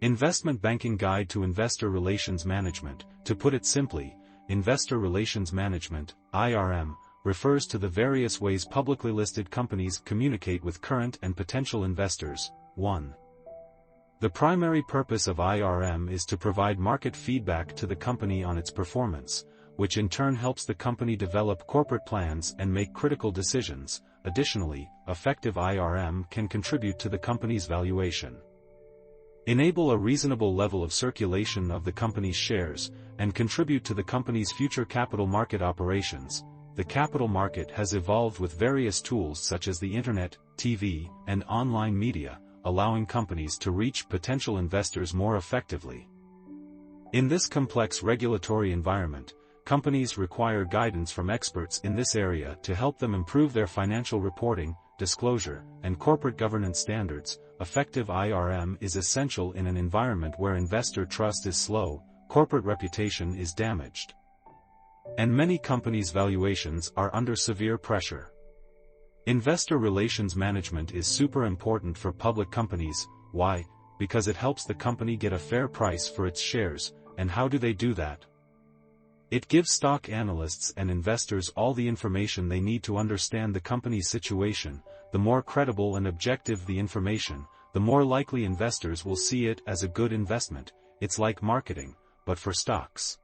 Investment Banking Guide to Investor Relations Management. To put it simply, Investor Relations Management, IRM, refers to the various ways publicly listed companies communicate with current and potential investors. 1. The primary purpose of IRM is to provide market feedback to the company on its performance, which in turn helps the company develop corporate plans and make critical decisions. Additionally, effective IRM can contribute to the company's valuation, enable a reasonable level of circulation of the company's shares, and contribute to the company's future capital market operations. The capital market has evolved with various tools such as the internet, TV, and online media, allowing companies to reach potential investors more effectively. In this complex regulatory environment, companies require guidance from experts in this area to help them improve their financial reporting, disclosure, and corporate governance standards. Effective IRM is essential in an environment where investor trust is slow, corporate reputation is damaged, and many companies' valuations are under severe pressure. Investor relations management is super important for public companies. Why? Because it helps the company get a fair price for its shares. And how do they do that? It gives stock analysts and investors all the information they need to understand the company's situation. The more credible and objective the information, the more likely investors will see it as a good investment. It's like marketing, but for stocks.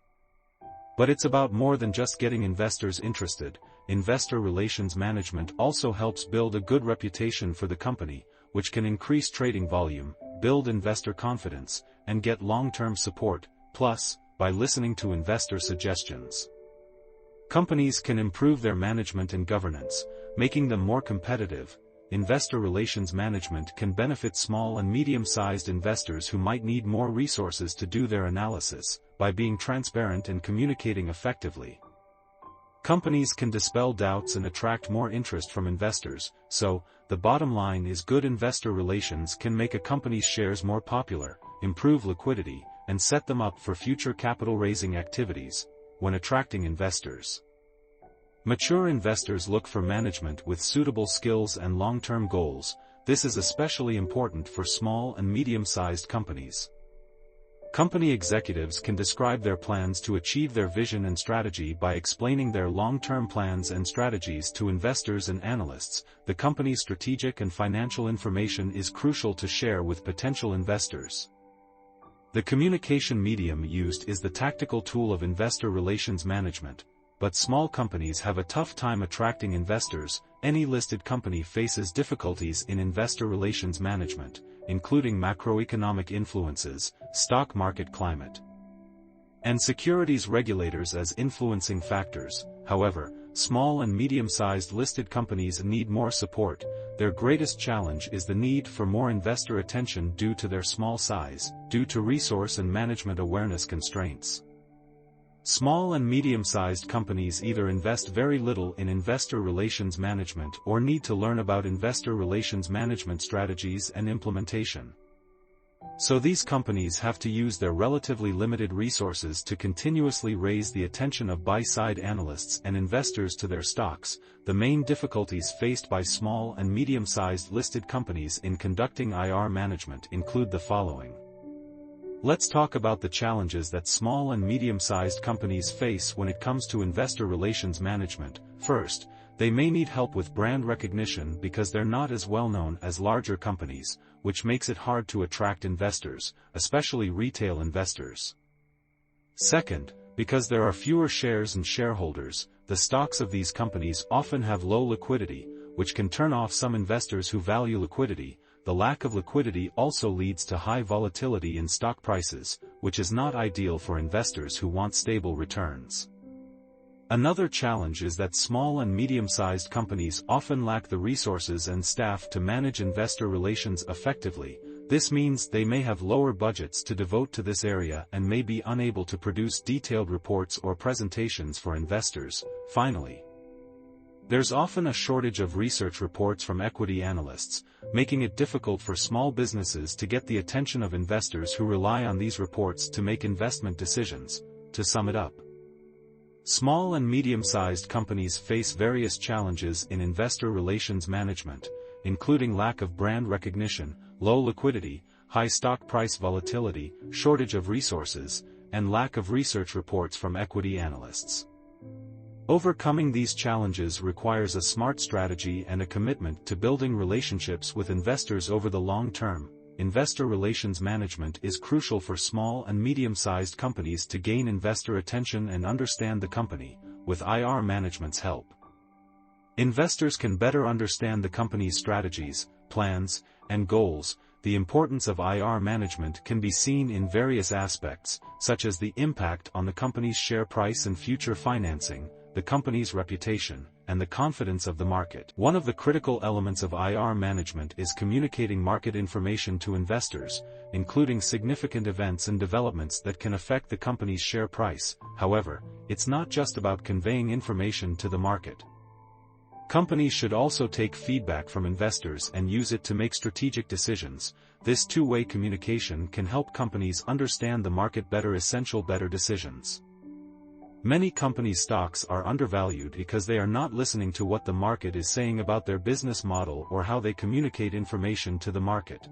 But it's about more than just getting investors interested. Investor relations management also helps build a good reputation for the company, which can increase trading volume, build investor confidence, and get long-term support. Plus, by listening to investor suggestions, companies can improve their management and governance, making them more competitive. Investor relations management can benefit small and medium-sized investors who might need more resources to do their analysis. By being transparent and communicating effectively, companies can dispel doubts and attract more interest from investors. So, the bottom line is good investor relations can make a company's shares more popular, improve liquidity, and set them up for future capital raising activities. When attracting investors, mature investors look for management with suitable skills and long-term goals. This is especially important for small and medium-sized companies. Company executives can describe their plans to achieve their vision and strategy by explaining their long-term plans and strategies to investors and analysts. The company's strategic and financial information is crucial to share with potential investors. The communication medium used is the tactical tool of investor relations management, but small companies have a tough time attracting investors. Any listed company faces difficulties in investor relations management, including macroeconomic influences, stock market climate, and securities regulators as influencing factors. However, small and medium-sized listed companies need more support. Their greatest challenge is the need for more investor attention due to their small size, due to resource and management awareness constraints. Small and medium-sized companies either invest very little in investor relations management or need to learn about investor relations management strategies and implementation. So these companies have to use their relatively limited resources to continuously raise the attention of buy-side analysts and investors to their stocks. The main difficulties faced by small and medium-sized listed companies in conducting IR management include the following. Let's talk about the challenges that small and medium-sized companies face when it comes to investor relations management. First, they may need help with brand recognition because they're not as well known as larger companies, which makes it hard to attract investors, especially retail investors. Second, because there are fewer shares and shareholders, the stocks of these companies often have low liquidity, which can turn off some investors who value liquidity. The lack of liquidity also leads to high volatility in stock prices, which is not ideal for investors who want stable returns. Another challenge is that small and medium-sized companies often lack the resources and staff to manage investor relations effectively. This means they may have lower budgets to devote to this area and may be unable to produce detailed reports or presentations for investors. Finally, there's often a shortage of research reports from equity analysts, making it difficult for small businesses to get the attention of investors who rely on these reports to make investment decisions. To sum it up, small and medium-sized companies face various challenges in investor relations management, including lack of brand recognition, low liquidity, high stock price volatility, shortage of resources, and lack of research reports from equity analysts. Overcoming these challenges requires a smart strategy and a commitment to building relationships with investors over the long term. Investor relations management is crucial for small and medium-sized companies to gain investor attention and understand the company, with IR management's help. Investors can better understand the company's strategies, plans, and goals. The importance of IR management can be seen in various aspects, such as the impact on the company's share price and future financing, the company's reputation, and the confidence of the market. One of the critical elements of IR management is communicating market information to investors, including significant events and developments that can affect the company's share price. However, it's not just about conveying information to the market. Companies should also take feedback from investors and use it to make strategic decisions. This two-way communication can help companies understand the market better. Better decisions. Many companies' stocks are undervalued because they are not listening to what the market is saying about their business model or how they communicate information to the market.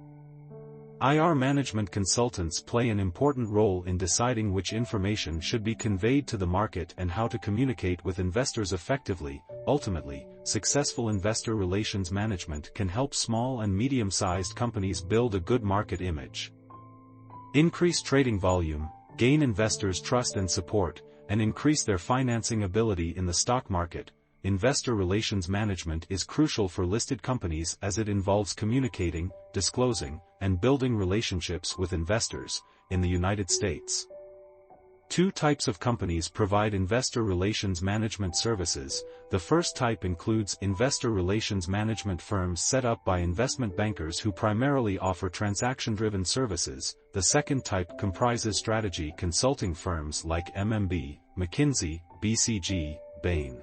IR management consultants play an important role in deciding which information should be conveyed to the market and how to communicate with investors effectively. Ultimately, successful investor relations management can help small and medium-sized companies build a good market image, increase trading volume, gain investors' trust and support, and increase their financing ability in the stock market. Investor relations management is crucial for listed companies as it involves communicating, disclosing, and building relationships with investors. In the United States, two types of companies provide investor relations management services. The first type includes investor relations management firms set up by investment bankers who primarily offer transaction-driven services. The second type comprises strategy consulting firms like MMB, McKinsey, BCG, Bain,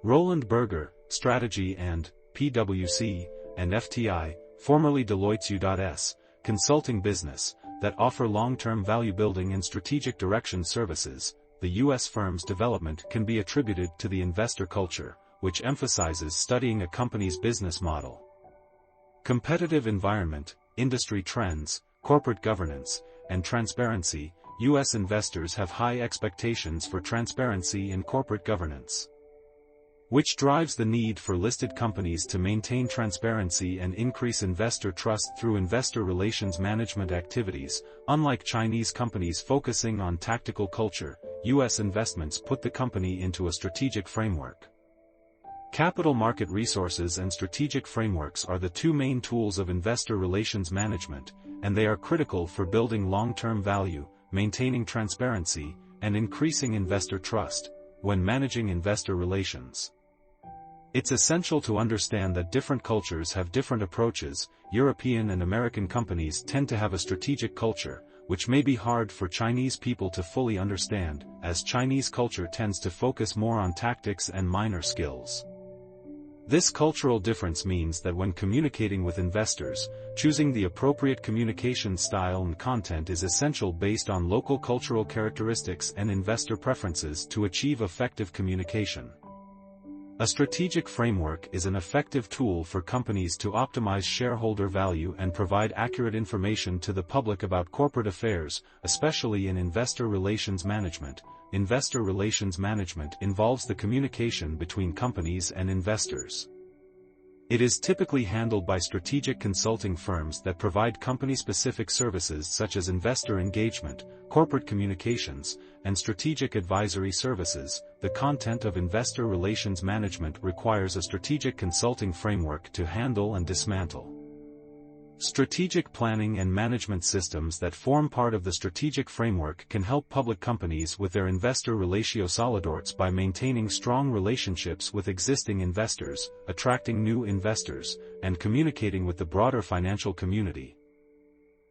Roland Berger, Strategy and PwC, and FTI, formerly Deloitte's U.S. consulting business, that offer long-term value building and strategic direction services. The U.S. firm's development can be attributed to the investor culture, which emphasizes studying a company's business model, competitive environment, industry trends, corporate governance, and transparency. U.S. investors have high expectations for transparency and corporate governance, which drives the need for listed companies to maintain transparency and increase investor trust through investor relations management activities. Unlike Chinese companies focusing on tactical culture, U.S. investments put the company into a strategic framework. Capital market resources and strategic frameworks are the two main tools of investor relations management, and they are critical for building long-term value, maintaining transparency, and increasing investor trust. When managing investor relations, it's essential to understand that different cultures have different approaches. European and American companies tend to have a strategic culture, which may be hard for Chinese people to fully understand, as Chinese culture tends to focus more on tactics and minor skills. This cultural difference means that when communicating with investors, choosing the appropriate communication style and content is essential based on local cultural characteristics and investor preferences to achieve effective communication. A strategic framework is an effective tool for companies to optimize shareholder value and provide accurate information to the public about corporate affairs, especially in investor relations management. Investor relations management involves the communication between companies and investors. It is typically handled by strategic consulting firms that provide company-specific services such as investor engagement, corporate communications, and strategic advisory services. The content of investor relations management requires a strategic consulting framework to handle and dismantle. Strategic planning and management systems that form part of the strategic framework can help public companies with their investor relatio solidorts by maintaining strong relationships with existing investors, attracting new investors, and communicating with the broader financial community.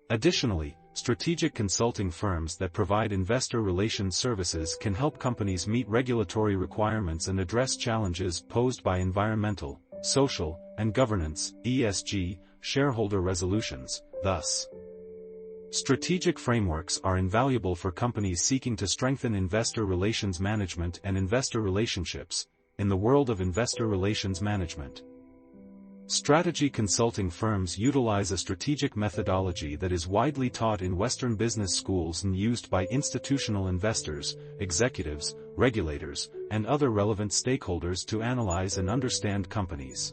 Additionally, strategic consulting firms that provide investor relations services can help companies meet regulatory requirements and address challenges posed by environmental, social, and governance (ESG) shareholder resolutions. Thus, strategic frameworks are invaluable for companies seeking to strengthen investor relations management and investor relationships. In the world of investor relations management, Strategy consulting firms utilize a strategic methodology that is widely taught in Western business schools and used by institutional investors, executives, regulators, and other relevant stakeholders to analyze and understand companies.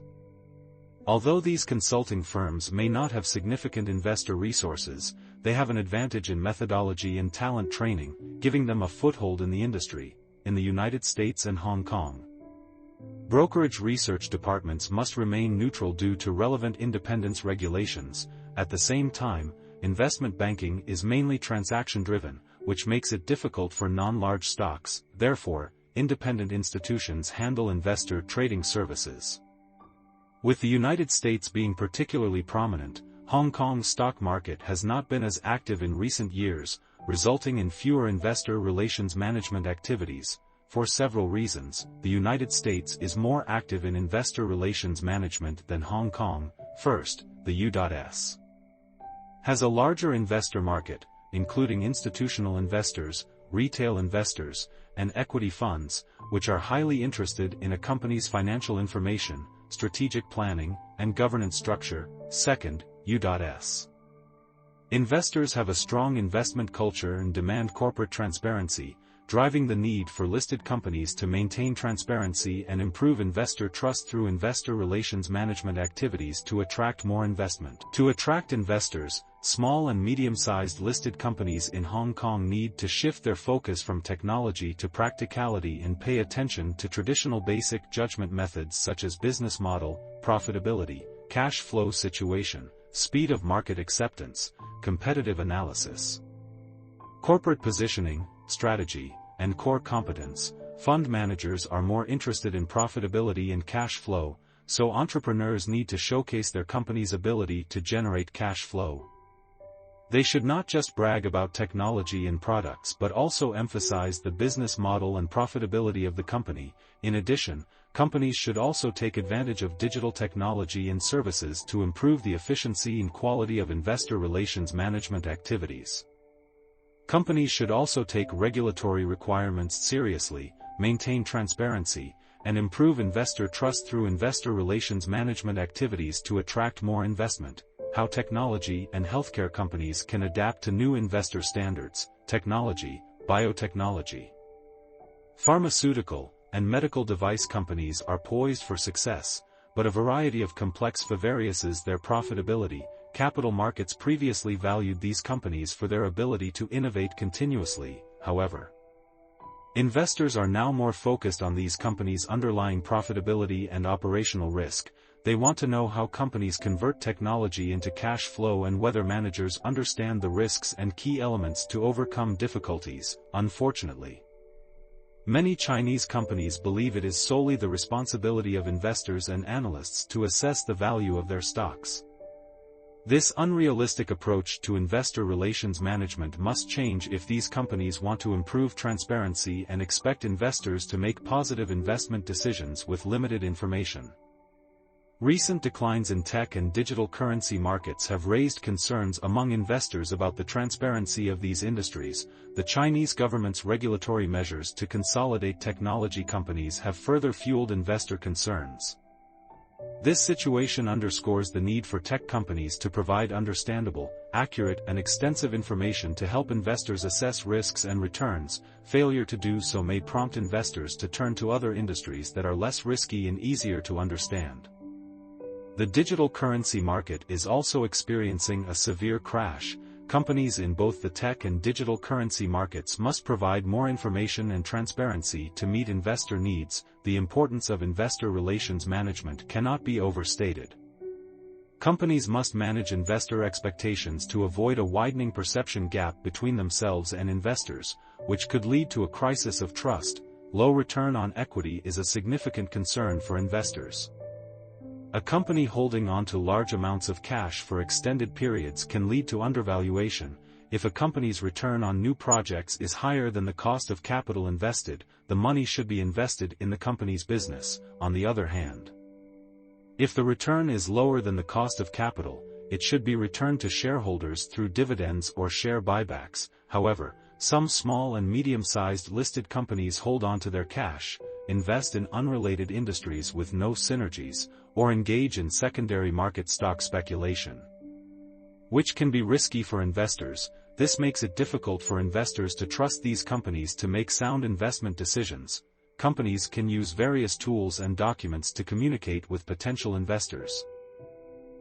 Although these consulting firms may not have significant investor resources, they have an advantage in methodology and talent training, giving them a foothold in the industry, in the United States and Hong Kong. Brokerage research departments must remain neutral due to relevant independence regulations. At the same time, investment banking is mainly transaction-driven, which makes it difficult for non-large stocks. Therefore, independent institutions handle investor trading services. With the United States being particularly prominent, Hong Kong's stock market has not been as active in recent years, resulting in fewer investor relations management activities. For several reasons, the United States is more active in investor relations management than Hong Kong. First, the U.S. has a larger investor market, including institutional investors, retail investors, and equity funds, which are highly interested in a company's financial information, strategic planning, and governance structure. Second, U.S. investors have a strong investment culture and demand corporate transparency, driving the need for listed companies to maintain transparency and improve investor trust through investor relations management activities to attract more investment. To attract investors, small and medium-sized listed companies in Hong Kong need to shift their focus from technology to practicality and pay attention to traditional basic judgment methods such as business model, profitability, cash flow situation, speed of market acceptance, competitive analysis, corporate positioning, strategy, and core competence. Fund managers are more interested in profitability and cash flow, so entrepreneurs need to showcase their company's ability to generate cash flow. They should not just brag about technology and products but also emphasize the business model and profitability of the company. In addition, companies should also take advantage of digital technology and services to improve the efficiency and quality of investor relations management activities. Companies should also take regulatory requirements seriously, maintain transparency, and improve investor trust through investor relations management activities to attract more investment. How technology and healthcare companies can adapt to new investor standards. Technology, biotechnology, pharmaceutical, and medical device companies are poised for success, but a variety of complex variables their profitability. Capital markets previously valued these companies for their ability to innovate continuously. However, investors are now more focused on these companies' underlying profitability and operational risk. They want to know how companies convert technology into cash flow and whether managers understand the risks and key elements to overcome difficulties. Unfortunately, many Chinese companies believe it is solely the responsibility of investors and analysts to assess the value of their stocks. This unrealistic approach to investor relations management must change if these companies want to improve transparency and expect investors to make positive investment decisions with limited information. Recent declines in tech and digital currency markets have raised concerns among investors about the transparency of these industries. The Chinese government's regulatory measures to consolidate technology companies have further fueled investor concerns. This situation underscores the need for tech companies to provide understandable, accurate, and extensive information to help investors assess risks and returns. Failure to do so may prompt investors to turn to other industries that are less risky and easier to understand. The digital currency market is also experiencing a severe crash. Companies in both the tech and digital currency markets must provide more information and transparency to meet investor needs. The importance of investor relations management cannot be overstated. Companies must manage investor expectations to avoid a widening perception gap between themselves and investors, which could lead to a crisis of trust. Low return on equity is a significant concern for investors. A company holding on to large amounts of cash for extended periods can lead to undervaluation. If a company's return on new projects is higher than the cost of capital invested, the money should be invested in the company's business. On the other hand, if the return is lower than the cost of capital, it should be returned to shareholders through dividends or share buybacks. However, some small and medium-sized listed companies hold on to their cash, invest in unrelated industries with no synergies, or engage in secondary market stock speculation, which can be risky for investors. This makes it difficult for investors to trust these companies to make sound investment decisions. Companies can use various tools and documents to communicate with potential investors.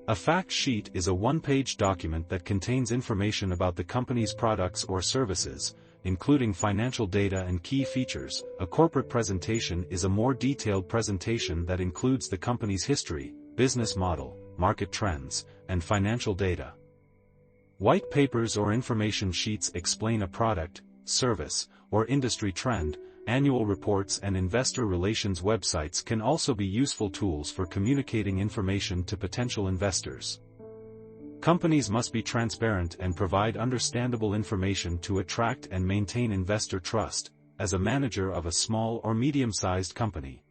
A fact sheet is a one-page document that contains information about the company's products or services, including financial data and key features. A corporate presentation is a more detailed presentation that includes the company's history, business model, market trends, and financial data. White papers or information sheets explain a product, service, or industry trend. Annual reports and investor relations websites can also be useful tools for communicating information to potential investors. Companies must be transparent and provide understandable information to attract and maintain investor trust. As a manager of a small or medium-sized company,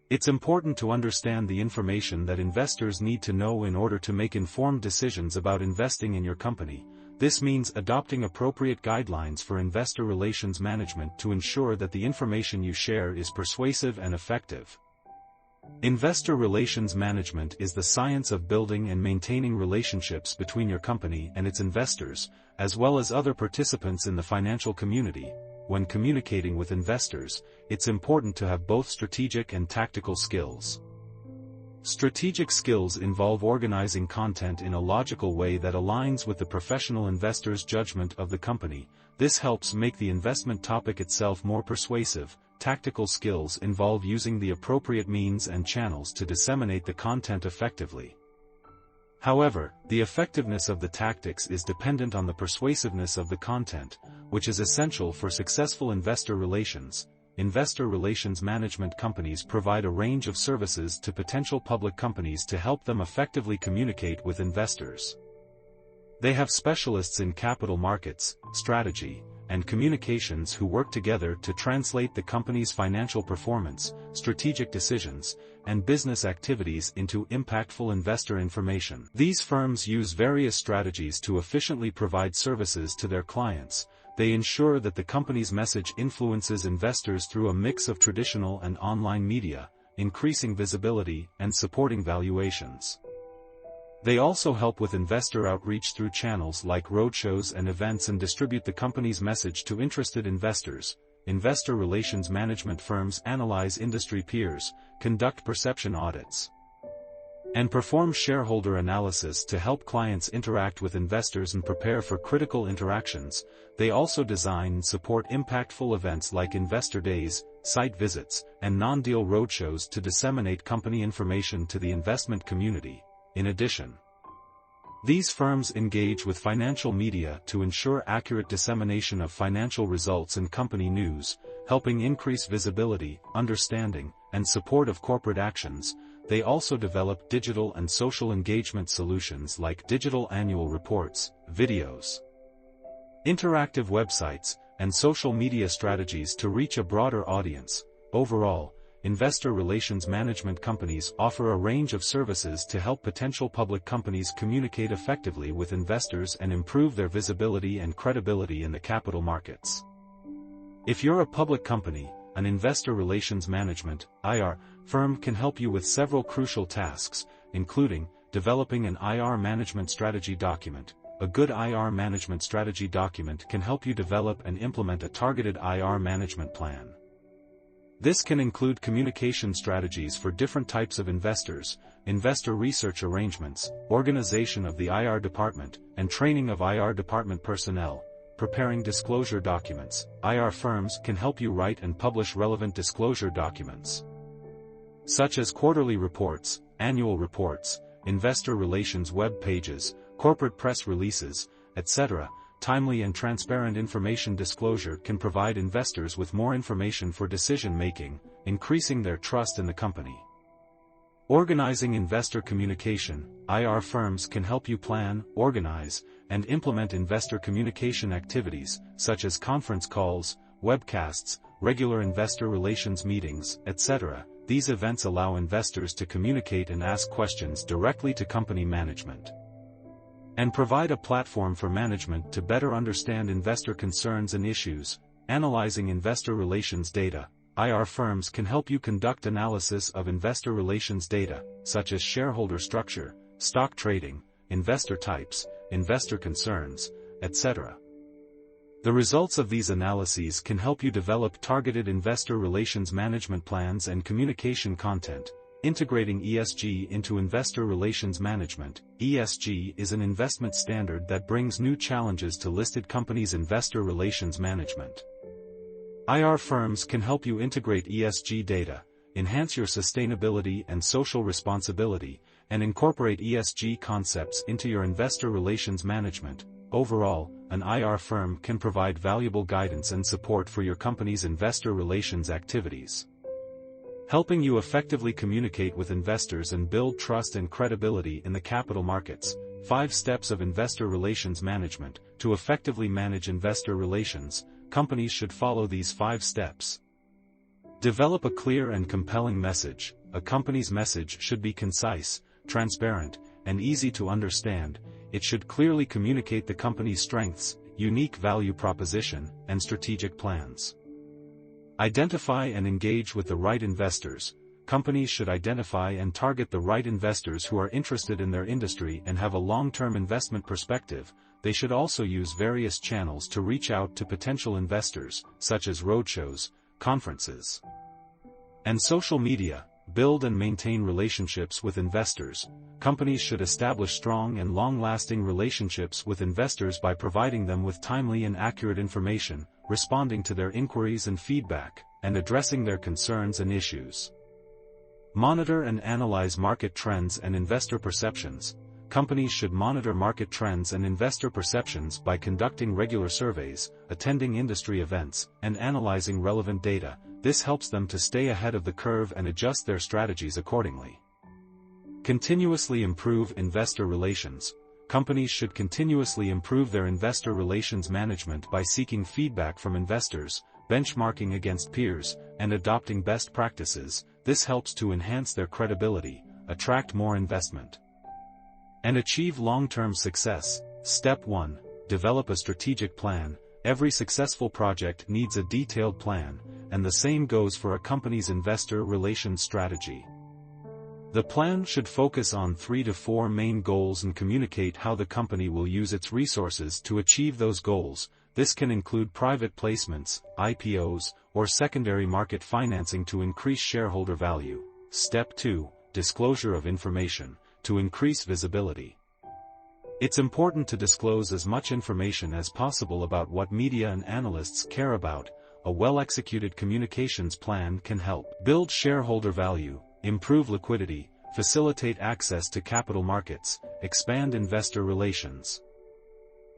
it's important to understand the information that investors need to know in order to make informed decisions about investing in your company. This means adopting appropriate guidelines for investor relations management to ensure that the information you share is persuasive and effective. Investor relations management is the science of building and maintaining relationships between your company and its investors, as well as other participants in the financial community. When communicating with investors, it's important to have both strategic and tactical skills. Strategic skills involve organizing content in a logical way that aligns with the professional investor's judgment of the company. This helps make the investment topic itself more persuasive. Tactical skills involve using the appropriate means and channels to disseminate the content effectively. However, the effectiveness of the tactics is dependent on the persuasiveness of the content, which is essential for successful investor relations. Investor relations management companies provide a range of services to potential public companies to help them effectively communicate with investors. They have specialists in capital markets, strategy, and communications who work together to translate the company's financial performance, strategic decisions, and business activities into impactful investor information. These firms use various strategies to efficiently provide services to their clients. They ensure that the company's message influences investors through a mix of traditional and online media, increasing visibility and supporting valuations. They also help with investor outreach through channels like roadshows and events and distribute the company's message to interested investors. Investor relations management firms analyze industry peers, conduct perception audits, and perform shareholder analysis to help clients interact with investors and prepare for critical interactions. They also design and support impactful events like investor days, site visits, and non-deal roadshows to disseminate company information to the investment community. In addition, these firms engage with financial media to ensure accurate dissemination of financial results and company news, helping increase visibility, understanding, and support of corporate actions. They also develop digital and social engagement solutions like digital annual reports, videos, interactive websites, and social media strategies to reach a broader audience. Overall, investor relations management companies offer a range of services to help potential public companies communicate effectively with investors and improve their visibility and credibility in the capital markets. If you're a public company, an investor relations management (IR) firm can help you with several crucial tasks, including developing an IR management strategy document. A good IR management strategy document can help you develop and implement a targeted IR management plan. This can include communication strategies for different types of investors, investor research arrangements, organization of the IR department, and training of IR department personnel. Preparing disclosure documents. IR firms can help you write and publish relevant disclosure documents, such as quarterly reports, annual reports, investor relations web pages, corporate press releases, etc. Timely and transparent information disclosure can provide investors with more information for decision-making, increasing their trust in the company. Organizing investor communication. IR firms can help you plan, organize, and implement investor communication activities, such as conference calls, webcasts, regular investor relations meetings, etc. These events allow investors to communicate and ask questions directly to company management, and provide a platform for management to better understand investor concerns and issues. Analyzing investor relations data. IR firms can help you conduct analysis of investor relations data, such as shareholder structure, stock trading, investor types, investor concerns, etc. The results of these analyses can help you develop targeted investor relations management plans and communication content. Integrating ESG into investor relations management. ESG is an investment standard that brings new challenges to listed companies' investor relations management. IR firms can help you integrate ESG data, enhance your sustainability and social responsibility, and incorporate ESG concepts into your investor relations management. Overall, an IR firm can provide valuable guidance and support for your company's investor relations activities, helping you effectively communicate with investors and build trust and credibility in the capital markets. 5 steps of investor relations management. To effectively manage investor relations, companies should follow these 5 steps. Develop a clear and compelling message. A company's message should be concise, transparent, and easy to understand. It should clearly communicate the company's strengths, unique value proposition, and strategic plans. Identify and engage with the right investors. Companies should identify and target the right investors who are interested in their industry and have a long-term investment perspective. They should also use various channels to reach out to potential investors, such as roadshows, conferences, and social media. Build and maintain relationships with investors. Companies should establish strong and long-lasting relationships with investors by providing them with timely and accurate information, responding to their inquiries and feedback, and addressing their concerns and issues. Monitor and analyze market trends and investor perceptions. Companies should monitor market trends and investor perceptions by conducting regular surveys, attending industry events, and analyzing relevant data. This helps them to stay ahead of the curve and adjust their strategies accordingly. Continuously improve investor relations. Companies should continuously improve their investor relations management by seeking feedback from investors, benchmarking against peers, and adopting best practices. This helps to enhance their credibility, attract more investment, and achieve long-term success. Step 1. Develop a strategic plan. Every successful project needs a detailed plan, and the same goes for a company's investor relations strategy. The plan should focus on 3 to 4 main goals and communicate how the company will use its resources to achieve those goals. This can include private placements, IPOs, or secondary market financing to increase shareholder value. Step 2. Disclosure of information, to increase visibility. It's important to disclose as much information as possible about what media and analysts care about. A well-executed communications plan can help build shareholder value, improve liquidity, facilitate access to capital markets, expand investor relations.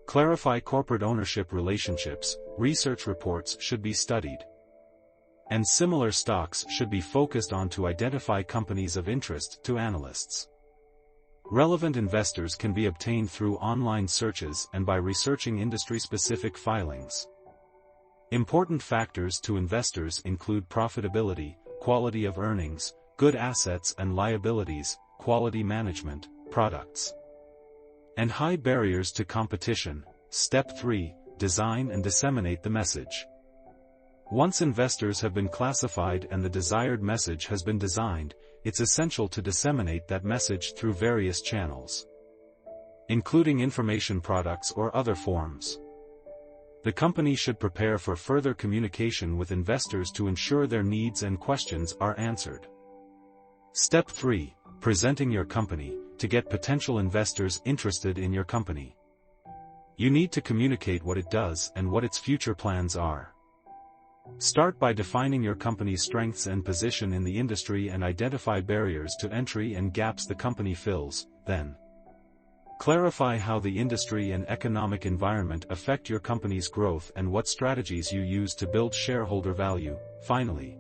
Clarify corporate ownership relationships. Research reports should be studied, and similar stocks should be focused on to identify companies of interest to analysts. Relevant investors can be obtained through online searches and by researching industry-specific filings. Important factors to investors include profitability, quality of earnings, good assets and liabilities, quality management, products, and high barriers to competition. Step 3. Design and disseminate the message. Once investors have been classified and the desired message has been designed, it's essential to disseminate that message through various channels, including information products or other forms. The company should prepare for further communication with investors to ensure their needs and questions are answered. Step 3. Presenting your company, to get potential investors interested in your company. You need to communicate what it does and what its future plans are. Start by defining your company's strengths and position in the industry and identify barriers to entry and gaps the company fills. Then, clarify how the industry and economic environment affect your company's growth and what strategies you use to build shareholder value. Finally,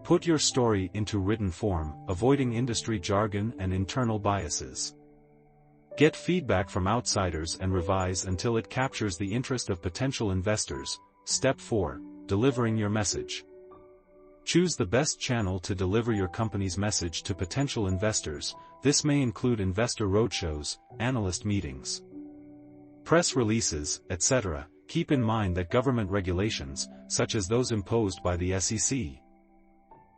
put your story into written form, avoiding industry jargon and internal biases. Get feedback from outsiders and revise until it captures the interest of potential investors. Step 4. Delivering your message. Choose the best channel to deliver your company's message to potential investors. This may include investor roadshows, analyst meetings, press releases, etc. keep in mind that government regulations, such as those imposed by the SEC,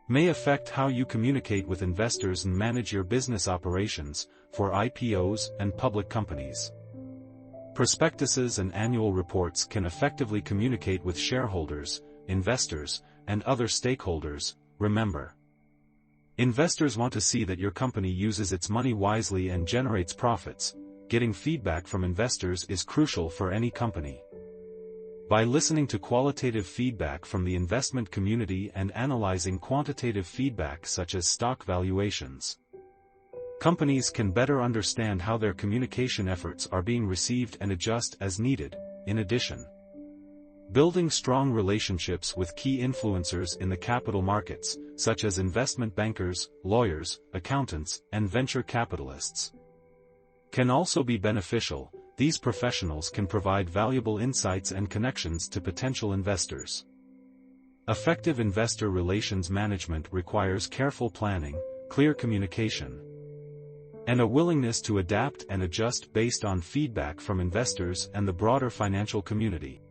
may affect how you communicate with investors and manage your business operations, for IPOs and public companies. Prospectuses and annual reports can effectively communicate with shareholders, investors, and other stakeholders. Remember, investors want to see that your company uses its money wisely and generates profits. Getting feedback from investors is crucial for any company. By listening to qualitative feedback from the investment community and analyzing quantitative feedback such as stock valuations, companies can better understand how their communication efforts are being received and adjust as needed. In addition, building strong relationships with key influencers in the capital markets, such as investment bankers, lawyers, accountants, and venture capitalists, can also be beneficial. These professionals can provide valuable insights and connections to potential investors. Effective investor relations management requires careful planning, clear communication, and a willingness to adapt and adjust based on feedback from investors and the broader financial community.